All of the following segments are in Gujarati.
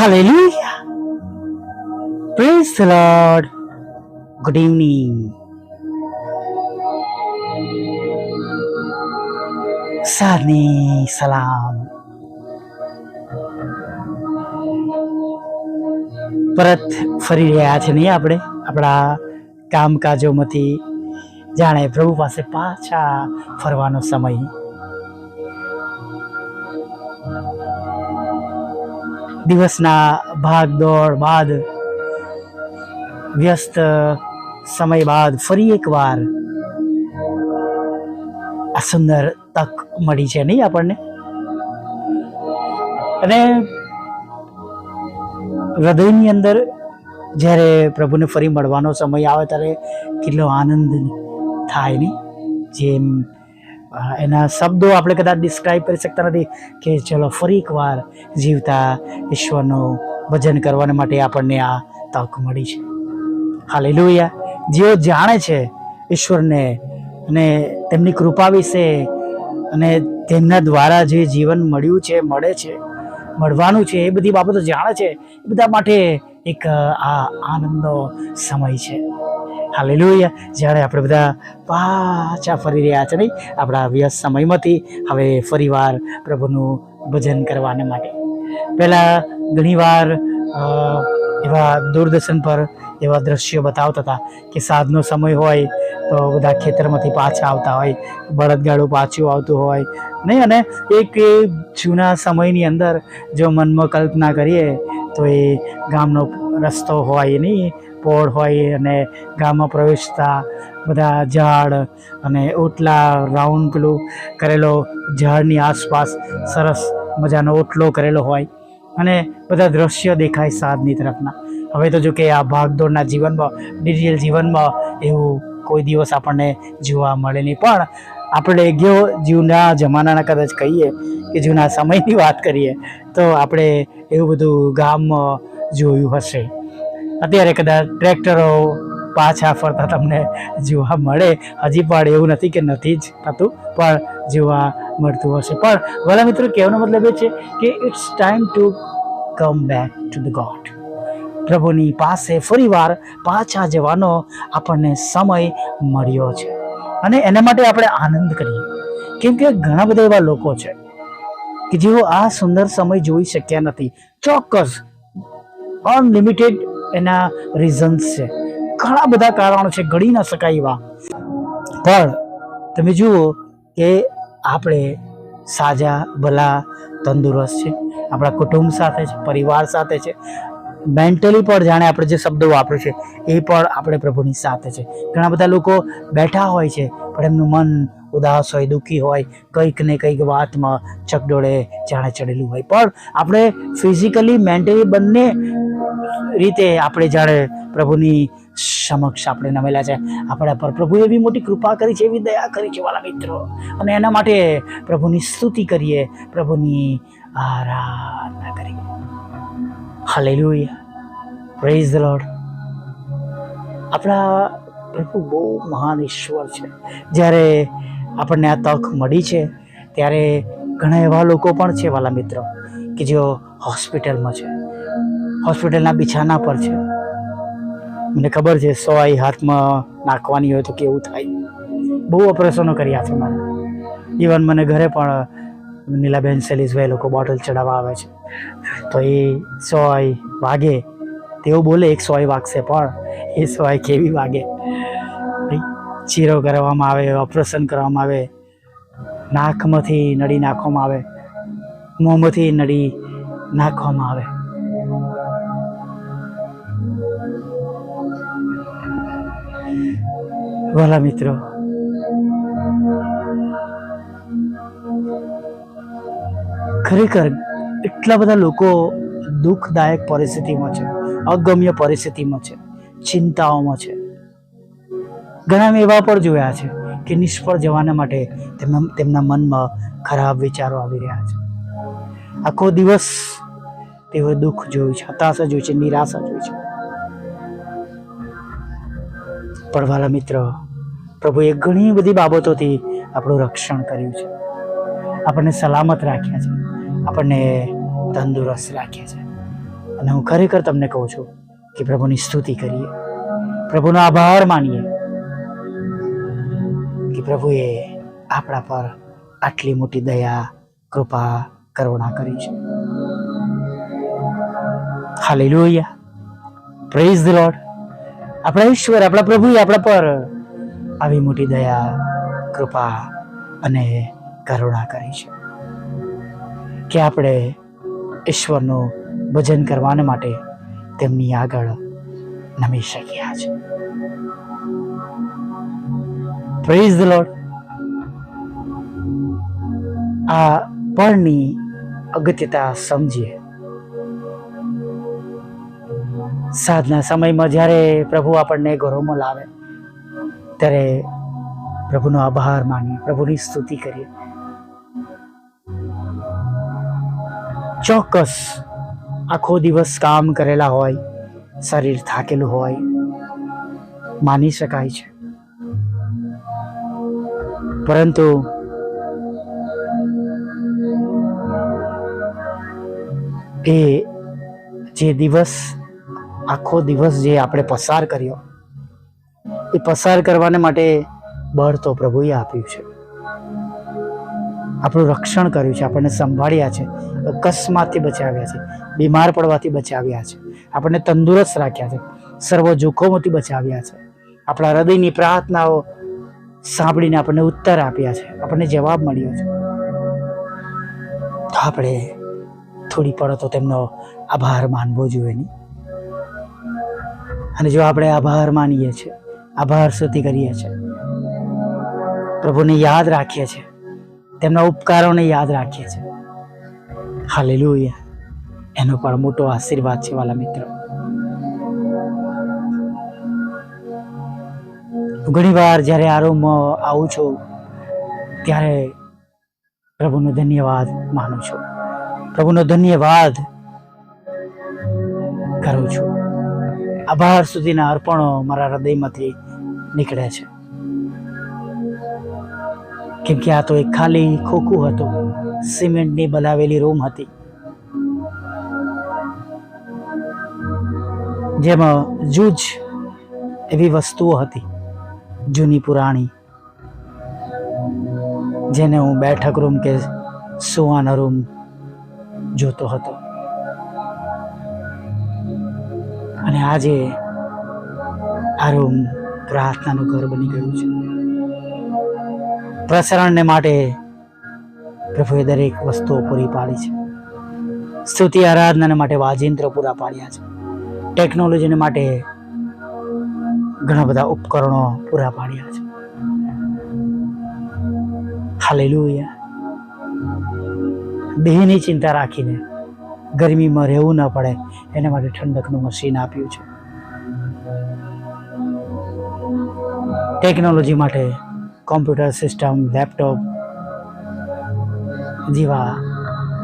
Hallelujah. Praise the Lord. Good evening. સાની સલામ. પરત ફરી રહ્યા છે નહીં આપણે આપણા કામકાજોમાંથી જાણે પ્રભુ પાસે પાછા ફરવાનો સમય. દિવસના ભાગદોડ બાદ વ્યસ્ત સમય બાદ ફરી એકવાર આ સુંદર તક મળી છે નહીં આપણને. અને હૃદયની અંદર જ્યારે પ્રભુને ફરી મળવાનો સમય આવે ત્યારે કેટલો આનંદ થાય નહીં. જેમ એના શબ્દો આપણે કદાચ ડિસ્ક્રાઇબ કરી શકતા નથી કે ચલો ફરી એકવાર જીવતા ઈશ્વરનું ભજન કરવા માટે આપણને આ તક મળી છે. હાલેલુયા. જેઓ જાણે છે ઈશ્વરને અને તેમની કૃપા વિશે અને તેમના દ્વારા જે જીવન મળ્યું છે, મળે છે, મળવાનું છે, એ બધી બાબતો જાણે છે, એ બધા માટે એક આ આનંદનો સમય છે. હાલેલુયા. જ્યારે આપણે બધા પાછા ફરી રહ્યા છે નહીં આપણા વ્યસ્ત સમયમાંથી હવે ફરીવાર પ્રભુનું ભજન કરવાને માટે. પહેલાં ઘણીવાર એવા દૂરદર્શન પર એવા દ્રશ્યો બતાવતા હતા કે સાંજનો સમય હોય તો બધા ખેતરમાંથી પાછા આવતા હોય, બળદગાડું પાછું આવતું હોય નહીં. અને એક જૂના સમયની અંદર જો મનમાં કલ્પના કરીએ તો એ ગામનો રસ્તો હોય નહીં, પોળ હોય અને ગામમાં પ્રવેશતા બધા ઝાડ અને ઓટલા રાઉન્ડ પેલું કરેલો, ઝાડની આસપાસ સરસ મજાનો ઓટલો કરેલો હોય અને બધા દ્રશ્યો દેખાય સાંજની તરફના. હવે તો જો કે આ ભાગદોડના જીવનમાં, ડિજિટલ જીવનમાં એવું કોઈ દિવસ આપણને જોવા મળે નહીં. પણ આપણે જૂના જમાનાના કદાચ કહીએ કે જૂના સમયની વાત કરીએ તો આપણે એવું બધું ગામમાં જોયું હશે. અત્યારે કદાચ ટ્રેક્ટરો પાછા ફરતા તમને જોવા મળે. હજી પણ એવું નથી કે નથી જ થતું, પણ જોવા મળતું હશે. પણ વાલા મિત્રો, કહેવાનો મતલબ એ છે કે it's time to come back to the God. પ્રભુની પાસે ફરીવાર પાછા જવાનો આપણને સમય મળ્યો છે અને એના માટે આપણે આનંદ કરીએ. કેમ કે ઘણા બધા એવા લોકો છે કે જેઓ આ સુંદર સમય જોઈ શક્યા નથી. ચોક્કસ અનલિમિટેડ એના રીઝન્સ છે, ઘણા બધા કારણો છે, ગણી ન શકાય એવા. પણ તમે જુઓ કે આપણે સાજા ભલા તંદુરસ્ત છે, આપણા કુટુંબ સાથે છે, પરિવાર સાથે છે, મેન્ટલી પણ જાણે આપણે જે શબ્દો વાપર્યું છે એ પણ આપણે પ્રભુની સાથે છે. ઘણા બધા લોકો બેઠા હોય છે પણ એમનું મન ઉદાસ હોય, દુઃખી હોય, કંઈક ને કંઈક વાતમાં ચકડોળે જાણે ચડેલું હોય. પણ આપણે ફિઝિકલી, મેન્ટલી બંને રીતે આપણે જાણે પ્રભુની સમક્ષ આપણે નમેલા છે. આપણા પર પ્રભુએ એવી મોટી કૃપા કરી છે, એવી દયા કરી છે વાલા મિત્રો. અને એના માટે પ્રભુની સ્તુતિ કરીએ, પ્રભુની આરાધના કરીએ. હાલેલુયા. Praise the lord. આપણા પ્રભુ બહુ મહાન ઈશ્વર છે. જ્યારે આપણને આ તક મળી છે ત્યારે ઘણા એવા લોકો પણ છે વાલા મિત્રો કે જેઓ હોસ્પિટલમાં છે, હોસ્પિટલના બિછાના પર છે. મને ખબર છે સોય હાથમાં નાખવાની હોય તો કેવું થાય. બહુ ઓપરેશનો કર્યા છે મને. ઇવન મને ઘરે પણ નીલાબેન સેલિસભાઈ લોકો બોટલ ચડાવવા આવે છે તો એ સોય વાગે તેઓ બોલે એક સોય વાગશે, પણ એ સોય કેવી વાગે. ચીરો કરવામાં આવે, ઓપરેશન કરવામાં આવે, નાકમાંથી નળી નાખવામાં આવે, મોંમાંથી નળી નાખવામાં આવે. વાલા મિત્રો, ખરેખર એટલા બધા લોકો દુઃખદાયક પરિસ્થિતિમાં છે, અગમ્ય પરિસ્થિતિમાં છે, ચિંતાઓમાં છે. ઘણા મેં એવા પણ જોયા છે કે નિષ્ફળ જવાના માટે તેમના મનમાં ખરાબ વિચારો આવી રહ્યા છે. આખો દિવસ તેઓએ દુઃખ જોયું છે, હતાશા જોઈ છે, નિરાશા જોઈ છે. પણ વાલા મિત્ર, પ્રભુએ ઘણી બધી બાબતોથી આપણું રક્ષણ કર્યું છે, આપણને સલામત રાખ્યા છે, આપણને તંદુરસ્ત રાખ્યા છે. અને હું ખરેખર તમને કહું છું કે પ્રભુની સ્તુતિ કરીએ, પ્રભુનો આભાર માનીએ કે પ્રભુએ આપણા પર આટલી મોટી દયા, કૃપા, કરુણા કરી છે. Hallelujah, praise the lord. આપણા ઈશ્વર, આપણા પ્રભુએ આપણા પર આવી મોટી દયા, કૃપા અને કરુણા કરી છે કે આપણે ઈશ્વરનું ભજન કરવાને માટે તેમની આગળ નમી શક્યા છે. Praise the lord. આ પળની અગત્યતા સમજીએ. સાંજના સમયમાં જ્યારે પ્રભુ આપણને ઘરોમાં લાવે ત્યારે પ્રભુનો આભાર માનીએ, પ્રભુની સ્તુતિ કરીએ. ચોક્કસ આખો દિવસ કામ કરેલા હોય, શરીર થાકેલું હોય, માની શકાય છે, પરંતુ એ જે દિવસ, આખો દિવસ જે આપણે પસાર કર્યો, એ પસાર કરવાને માટે બળ તો પ્રભુએ આપ્યું છે. આપણું રક્ષણ કર્યું છે, આપણને સંભાળ્યા છે, અકસ્માતથી બચાવ્યા છે, બીમાર પડવાથી બચાવ્યા છે, આપણને તંદુરસ્ત રાખ્યા છે, સર્વ જોખમોથી બચાવ્યા છે, આપણા હૃદયની પ્રાર્થનાઓ સાંભળીને આપણને ઉત્તર આપ્યા છે, આપણને જવાબ મળ્યો છે. તો આપણે થોડી પળો તો તેમનો આભાર માનવો જોઈએ નહીં? અને જો આપણે આભાર માનીએ છીએ, આભાર સ્તુતિ કરીએ છીએ, પ્રભુને યાદ રાખીએ છીએ, તેમના ઉપકારોને યાદ રાખીએ છીએ, હાલેલુયા, એનો પણ મોટો આશીર્વાદ છે વાલા મિત્રો. ઘણી વાર જ્યારે આ રૂમમાં આવું છું ત્યારે પ્રભુનો ધન્યવાદ માનું છું, પ્રભુનો ધન્યવાદ કરું છું. આભાર સુધીના અર્પણો મારા હૃદયમાંથી નીકળે છે, કેમ કે આ તો એક ખાલી ખોખું હતું, સિમેન્ટની બનાવેલી રૂમ હતી, જેમાં જૂજ એવી વસ્તુઓ હતી જૂની પુરાણી, જેને હું બેઠક રૂમ કે સુવાનો રૂમ જોતો હતો. અને આજે આ રૂમ પ્રાર્થનાનું ઘર બની ગયું છે. પ્રસરણને માટે પ્રભુએ દરેક વસ્તુઓ પૂરી પાડી છે. સ્તુતિ આરાધનાને માટે વાજિંત્રો પૂરા પાડ્યા છે. ટેકનોલોજીને માટે ઘણા બધા ઉપકરણો પૂરા પાડ્યા છે. હાલેલુયા. દેહની ચિંતા રાખીને ગરમીમાં રહેવું ન પડે એના માટે ઠંડકનું મશીન આપ્યું છે. ટેકનોલોજી માટે કોમ્પ્યુટર સિસ્ટમ, લેપટોપ જેવા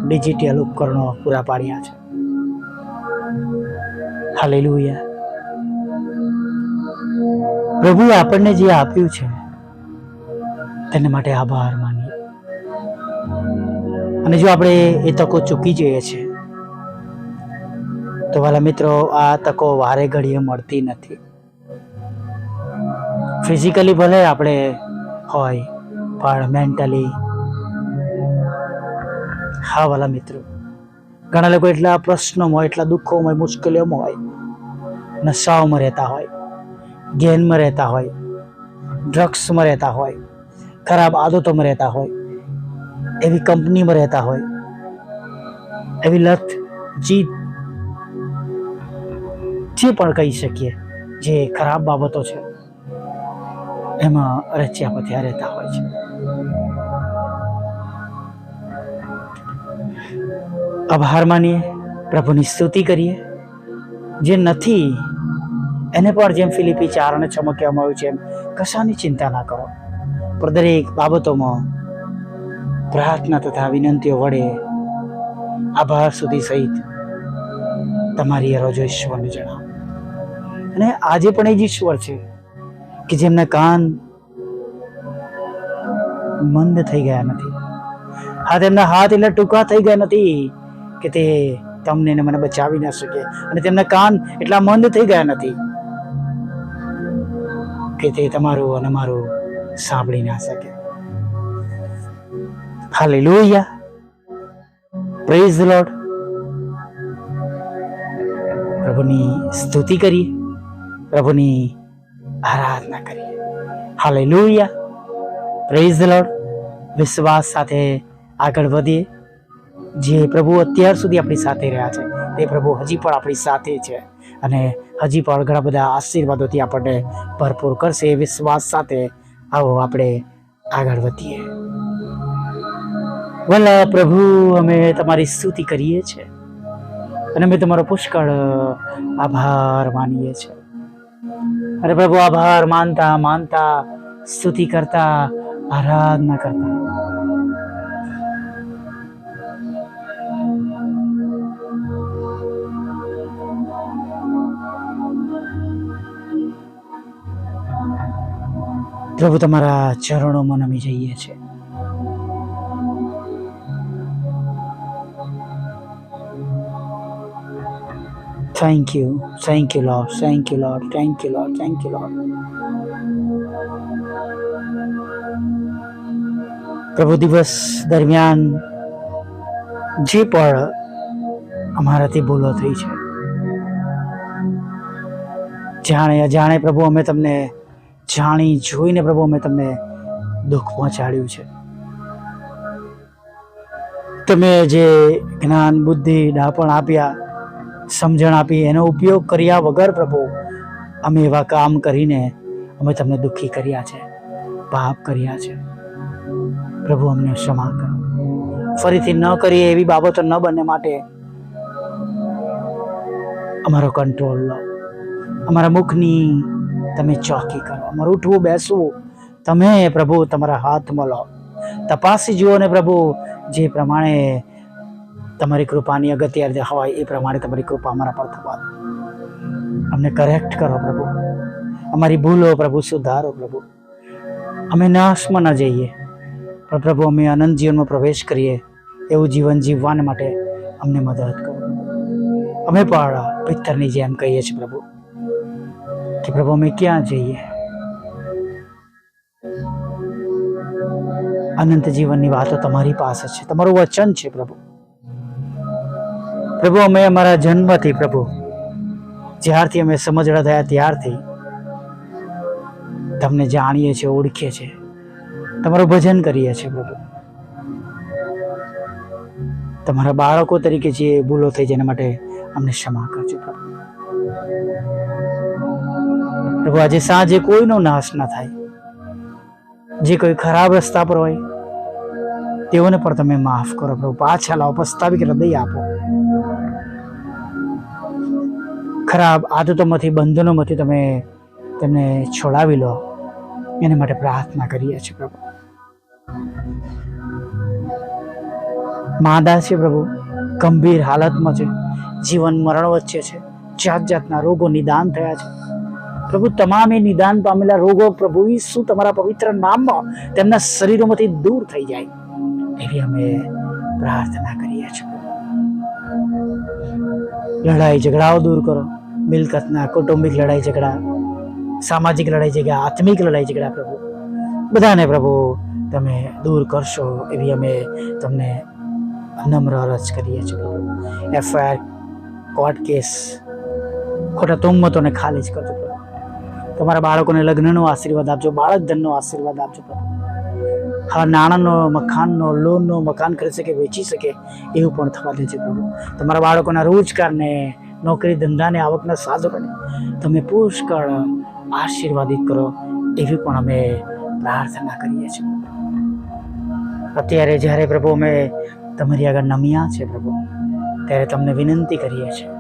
ડિજિટલ ઉપકરણો પૂરા પાડ્યા છે. હાલેલુયા. પ્રભુએ આપણને જે આપ્યું છે તેના માટે આભાર માનીએ. અને જો આપણે એ તકો ચૂકી જઈએ છીએ તો વાલા મિત્રો, આ તકો વારે ઘડીએ મળતી નથી. ફિઝિકલી ભલે આપણે હોય, પણ મેન્ટલી, હા વાલા મિત્રો, ઘણા લોકો એટલા પ્રશ્નોમાં, એટલા દુઃખોમાં, મુશ્કેલીઓમાં હોય, નશાઓમાં રહેતા હોય, ગેનમાં રહેતા હોય, ડ્રગ્સમાં રહેતા હોય, ખરાબ આદતોમાં રહેતા હોય, એવી કંપનીમાં રહેતા હોય, એવી લત, જીત, જે પણ કહી શકીએ, જે ખરાબ બાબતો છે એમાં રચ્યા પથ્યા રહેતા હોય છે. આભાર માનીએ, પ્રભુની સ્તુતિ કરીએ. જે નથી એને પણ, જેમ ફિલિપી 4:6 કહેવામાં આવ્યું છે, એમ કશાની ચિંતા ના કરો, પણ દરેક બાબતોમાં પ્રાર્થના તથા વિનંતીઓ વડે આભાર સ્તુતિ સહિત તમારી અરજો ઈશ્વરને જણાવો. અને આજે પણ એ જ ઈશ્વર છે કે જેમના કાન મંદ થઈ ગયા નથી, હા, તેમના હાથ એટલા ટૂંકા થઈ ગયા નથી કે તે તમને ને મને બચાવી ના શકે, અને તેમના કાન એટલા મંદ થઈ ગયા નથી કે તે તમારું અને મારું સાંભળી ના શકે. Hallelujah, praise the lord. પ્રભુની સ્તુતિ કરીએ, પ્રભુની આરાધના કરીએ. Hallelujah, praise the lord. વિશ્વાસ સાથે આગળ વધીએ. જે પ્રભુ અત્યાર સુધી આપણી સાથે રહ્યા છે તે પ્રભુ હજી પણ આપણી સાથે છે, અને હજી પણ ઘણા બધા આશીર્વાદોથી આપણને ભરપૂર કરશે. એ વિશ્વાસ સાથે આવો આપણે આગળ વધીએ. વલ્લા પ્રભુ, અમે તમારી સ્તુતિ કરીએ છીએ અને અમે તમારો પુષ્કળ આભાર માનીએ છીએ. અરે પ્રભુ, આભાર માનતા માનતા, સ્તુતિ કરતા, આરાધના કરતા પ્રભુ તમારા ચરણોમાં નમી જઈએ છીએ. Thank you lord, thank you lord, thank you lord, thank you lord. પ્રભુ, દિવસ દરમિયાન જે પણ અમારાથી ભૂલો થઈ છે, જાણે અજાણે પ્રભુ અમે તમને જાણી જોઈને પ્રભુ અમે તમને દુઃખ પહોંચાડ્યું છે. તમે જે જ્ઞાન, બુદ્ધિ, ડાપણ આપ્યા, સમજણ આપી, એનો ઉપયોગ કર્યા વગર પ્રભુ અમે એવા કામ કરીને અમે તમને દુઃખી કર્યા છે, પાપ કર્યા છે. પ્રભુ, અમને ક્ષમા કરો. ફરીથી ન કરીએ એવી બાબતો ન બને માટે અમારો કંટ્રોલ લો. અમારા મુખની તમે ચોકી કરો. અમારું ઉઠવું બેસવું તમે પ્રભુ તમારા હાથમાં લો. તપાસી જુઓ ને પ્રભુ, જે પ્રમાણે તમારી કૃપાની અગત્ય હોય એ પ્રમાણે તમારી કૃપા અમારા પર થવા દો. અમને કરેક્ટ કરો પ્રભુ. અમારી ભૂલો પ્રભુ સુધારો પ્રભુ. અમે નાશમાં ન જઈએ, પણ પ્રભુ અમે અનંત જીવનમાં પ્રવેશ કરીએ એવું જીવન જીવવાને માટે અમને મદદ કરો. અમે પણ પિત્તરની જેમ કહીએ છીએ પ્રભુ કે પ્રભુ અમે ક્યાં જઈએ? અનંત જીવનની વાતો તમારી પાસે છે, તમારું વચન છે પ્રભુ. પ્રભુ, અમે અમારા જન્મથી પ્રભુ, જ્યારથી અમે સમજણા થયા ત્યારથી તમને જાણીએ છીએ, ઓળખીએ છીએ, તમારું ભજન કરીએ છીએ પ્રભુ. તમારા બાળકો તરીકે જે ભૂલો થઈ જેના માટે અમને ક્ષમા કરજો પ્રભુ. પ્રભુ, આજે સાંજે કોઈનો નાશ ના થાય. જે કોઈ ખરાબ રસ્તા પર હોય તેઓને પણ તમે માફ કરો પ્રભુ. પાછા લાવો, પસ્તાવી હૃદય આપો. ખરાબ આદતોમાંથી, બંધનોમાંથી તમે તેમને છોડાવી લો, એના માટે પ્રાર્થના કરીએ છીએ પ્રભુ. માંદા છે પ્રભુ, ગંભીર હાલતમાં છે, જીવન મરણ વચ્ચે છે, જાત જાતના રોગો નિદાન થયા છે પ્રભુ. તમામ એ નિદાન પામેલા રોગો પ્રભુ ઈસુ તમારા પવિત્ર નામમાં તેમના શરીરોમાંથી દૂર થઈ જાય એવી અમે પ્રાર્થના કરીએ છીએ. લડાઈ ઝઘડાઓ દૂર કરો. મિલકતના, કૌટુંબિક લડાઈ ઝઘડા, સામાજિક લડાઈ ઝઘડા, આત્મિક લડાઈ ઝઘડા પ્રભુ બધાને પ્રભુ તમે દૂર કરશો એવી અમે તમને નમ્ર અરજ કરીએ છીએ પ્રભુ. એફઆઈઆર, કોર્ટ કેસ, ખોટા તોમતોને ખાલી જ કરજો પ્રભુ. તમારા બાળકોને લગ્નનો આશીર્વાદ આપજો, બાળક ધનનો આશીર્વાદ આપજો પ્રભુ. હા, નાણાંનો, મકાનનો, લોનનો, મકાન ખરીદી શકે, વેચી શકે એવું પણ થવા દેજો પ્રભુ. તમારા બાળકોના રોજગારને, નોકરી ધંધાને, આવકના સાધનોને તમે પુષ્કળ આશીર્વાદિત કરો એવી પણ અમે પ્રાર્થના કરીએ છીએ. અત્યારે જ્યારે પ્રભુ અમે તમારી આગળ નમ્યા છે પ્રભુ, ત્યારે તમને વિનંતી કરીએ છીએ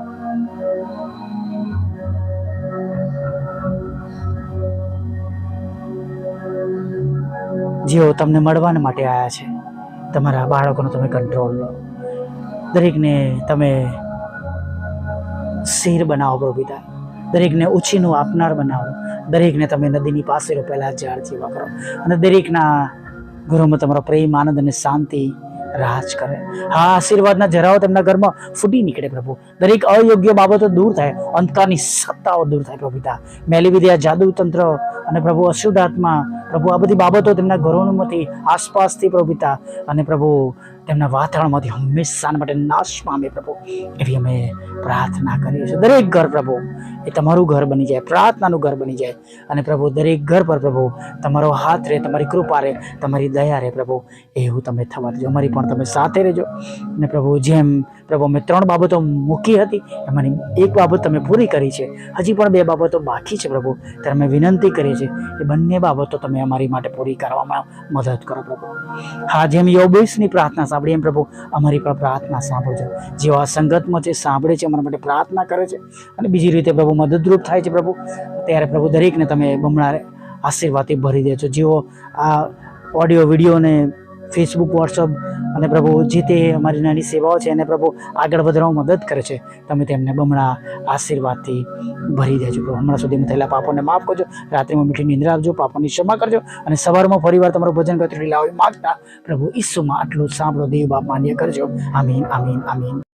જેઓ તમને મળવા માટે આવ્યા છે, તમારા બાળકોનો તમે કંટ્રોલ લો. દરેકને તમે શિર બનાવો પ્રભુ પિતા. દરેકને ઉછીનું આપનાર બનાવો. દરેકને તમે નદીની પાસે રોપેલા ઝાડ જેવા કરો, અને દરેકના ઘરોમાં તમારો પ્રેમ, આનંદ અને શાંતિ રાજ કરે. હા, આશીર્વાદના જરાઓ તેમના ઘરમાં ફૂટી નીકળે પ્રભુ. દરેક અયોગ્ય બાબતો દૂર થાય, અંધકારની સત્તાઓ દૂર થાય પ્રભુ પિતા. મેલી વિદ્યા, જાદુ તંત્ર અને પ્રભુ અશુદ્ધ આત્મા, પ્રભુ આ બધી બાબતો તેમના ઘરોમાંથી, આસપાસથી પ્રભુ પિતા અને પ્રભુ તેમના વાતાવરણમાંથી હંમેશા માટે નાશ પામે પ્રભુ. એવી અમે પ્રાર્થના કરીએ છીએ. દરેક ઘર પ્રભુ એ તમારું ઘર બની જાય, પ્રાર્થનાનું ઘર બની જાય. અને પ્રભુ દરેક ઘર પર પ્રભુ તમારો હાથ રહે, તમારી કૃપા રહે, તમારી દયા રહે પ્રભુ. એવું તમે થવા દેજો. અમારી પણ તમે સાથે રહેજો. અને પ્રભુ જેમ પ્રભુ અમે 3 બાબતો મૂકી હતી, એમાંની એક બાબત તમે પૂરી કરી છે. હજી પણ 2 બાબતો બાકી છે પ્રભુ. ત્યારે અમે વિનંતી કરીએ છીએ એ બંને બાબતો તમે અમારી માટે પૂરી કરવામાં મદદ કરો પ્રભુ. હા, જેમ યોબેસની પ્રાર્થના સાંભળી એમ પ્રભુ અમારી પણ પ્રાર્થના સાંભળજો. જેઓ આ સંગતમાં છે, સાંભળે છે, અમારા માટે પ્રાર્થના કરે છે અને બીજી રીતે પ્રભુ મદદરૂપ થાય છે પ્રભુ, ત્યારે પ્રભુ દરેકને તમે બમણા આશીર્વાદથી ભરી દેજો. જેઓ આ ઓડિયો વિડીયોને ફેસબુક, વોટ્સઅપ અને પ્રભુ જે તે અમારી નાની સેવાઓ છે એને પ્રભુ આગળ વધારવામાં મદદ કરે છે, તમે તેમને બમણા આશીર્વાદથી ભરી દેજો પ્રભુ. હમણાં સુધી થયેલા પાપોને માફ કરજો, રાત્રિમાં મીઠી નિંદ્રા આપજો, પાપોની ક્ષમા કરજો અને સવારમાં ફરીવાર તમારું ભજન કતરી લાવી માગતા પ્રભુ ઈસુમાં આટલું સાંભળો, દેવ બાપ માન્ય કરજો. આમીન, આમીન, આમીન.